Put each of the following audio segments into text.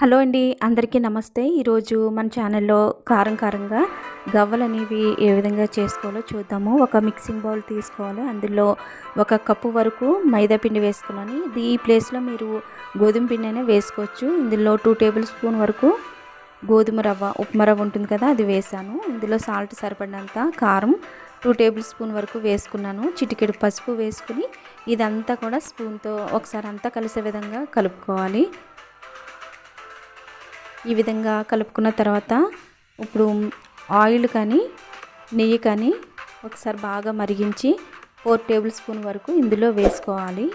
Hello అండి, అందరికీ నమస్తే. ఈరోజు మన ఛానల్లో కారంగా గవ్వలు అనేవి ఏ విధంగా చేసుకోవాలో చూద్దాము. ఒక మిక్సింగ్ బౌల్ తీసుకోవాలి. అందులో 1 కప్పు వరకు మైదా పిండి వేసుకున్నాను. ఈ ప్లేస్లో మీరు గోధుమ పిండి అయినా వేసుకోవచ్చు. ఇందులో 2 టేబుల్ స్పూన్ వరకు గోధుమ రవ్వ, ఉప్మా రవ్వ ఉంటుంది కదా, అది వేసాను. ఇందులో సాల్ట్ సరిపడినంత, కారం 2 టేబుల్ స్పూన్ వరకు వేసుకున్నాను. చిటికెడు పసుపు వేసుకుని ఇదంతా కూడా స్పూన్తో ఒకసారి అంతా కలిసే విధంగా కలుపుకోవాలి. ఈ విధంగా కలుపుకున్న తర్వాత ఇప్పుడు ఆయిల్ కానీ నెయ్యి కానీ ఒకసారి బాగా మరిగించి 4 టేబుల్ స్పూన్ వరకు ఇందులో వేసుకోవాలి.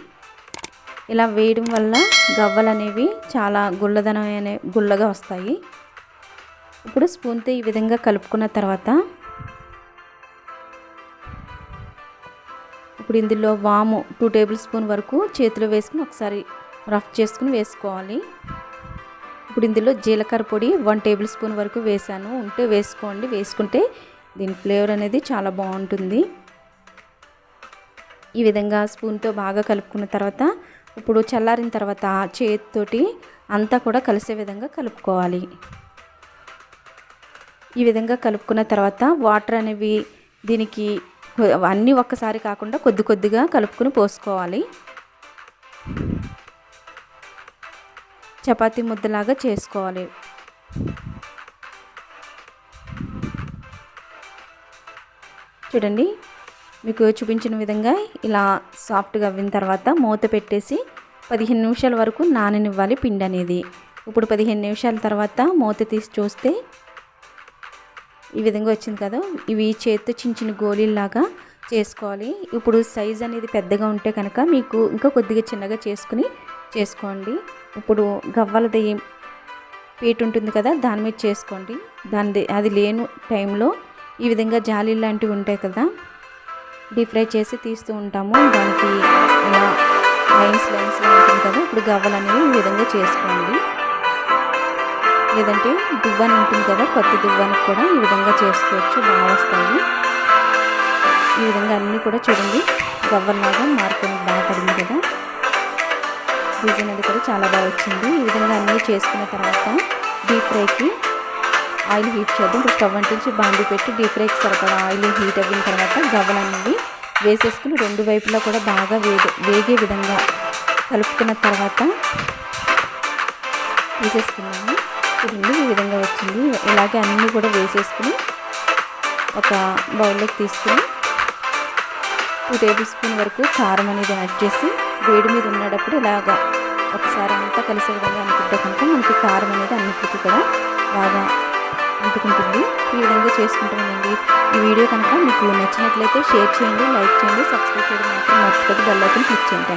ఇలా వేయడం వల్ల గవ్వలు అనేవి చాలా గుల్లగా వస్తాయి. ఇప్పుడు స్పూన్తో ఈ విధంగా కలుపుకున్న తర్వాత ఇప్పుడు ఇందులో వాము 2 టేబుల్ స్పూన్ వరకు చేతిలో వేసుకుని ఒకసారి రఫ్ చేసుకుని వేసుకోవాలి. ఇప్పుడు ఇందులో జీలకర్ర పొడి 1 టేబుల్ స్పూన్ వరకు వేసాను. ఉంటే వేసుకోండి, వేసుకుంటే దీని ఫ్లేవర్ అనేది చాలా బాగుంటుంది. ఈ విధంగా స్పూన్తో బాగా కలుపుకున్న తర్వాత ఇప్పుడు చల్లారిన తర్వాత చేతితోటి అంతా కూడా కలిసే విధంగా కలుపుకోవాలి. ఈ విధంగా కలుపుకున్న తర్వాత వాటర్ అనేవి దీనికి అన్నీ ఒక్కసారి కాకుండా కొద్దిగా కలుపుకుని పోసుకోవాలి. చపాతీ ముద్దలాగా చేసుకోవాలి. చూడండి, మీకు చూపించిన విధంగా ఇలా సాఫ్ట్గా అవ్విన తర్వాత మూత పెట్టేసి 15 నిమిషాల వరకు నాననివ్వాలి పిండి అనేది. ఇప్పుడు 15 నిమిషాల తర్వాత మూత తీసి చూస్తే ఈ విధంగా వచ్చింది కదా. ఇవి చేతితో చిన్న గోళీల్లాగా చేసుకోవాలి. ఇప్పుడు సైజ్ అనేది పెద్దగా ఉంటే కనుక మీకు ఇంకా కొద్దిగా చిన్నగా చేసుకోండి. ఇప్పుడు గవ్వలది పీట ఉంటుంది కదా, దాని మీద చేసుకోండి. అది లేని టైంలో ఈ విధంగా జాలీ లాంటివి ఉంటాయి కదా, డీప్ ఫ్రై చేసి తీస్తూ ఉంటాము. దానికి ఇలా లైన్స్ ఉంటుంది కదా. ఇప్పుడు గవ్వలు అనేవి ఈ విధంగా చేసుకోండి. లేదంటే దువ్వాని ఉంటుంది కదా, కొత్త దువ్వానికి కూడా ఈ విధంగా చేసుకోవచ్చు, బాగా వస్తాయి. ఈ విధంగా అన్నీ కూడా చూడండి గవ్వల్లాగా మార్కొని బాగా పడింది కదా. డిజైన్ అది కూడా చాలా బాగా వచ్చింది. ఈ విధంగా అన్నీ చేసుకున్న తర్వాత డీప్ ఫ్రైకి ఆయిల్ హీట్ చేద్దాం. ఇప్పుడు స్టవ్ అంటించి బాండి పెట్టి డీప్ ఫ్రైకి సరిపడా ఆయిల్ హీట్ అయిన తర్వాత గవ్వలు అనేవి వేసేసుకుని 2 వైపులా కూడా బాగా వేగే విధంగా కలుపుకున్న తర్వాత తీసేసుకున్నాము. చూడండి ఈ విధంగా వచ్చింది. ఇలాగే అన్నీ కూడా వేసేసుకుని ఒక బౌల్లోకి తీసుకుని 2 టేబుల్ స్పూన్ వరకు కారం అనేది యాడ్ చేసి వేడి మీద ఉన్నప్పుడు ఇలాగా ఒకసారి అంతా కలిసే విధంగా అనుకుంటే కనుక మనకి కారం అనేది అన్నిటికీ కూడా బాగా అంటుకుంటుంది. ఈ విధంగా చేసుకుంటామండి. ఈ వీడియో కనుక మీకు నచ్చినట్లయితే షేర్ చేయండి, లైక్ చేయండి, సబ్స్క్రైబ్ చేయడం మాత్రం మర్చిపోతే బెల్ ఐకాన్ క్లిక్ చేయండి.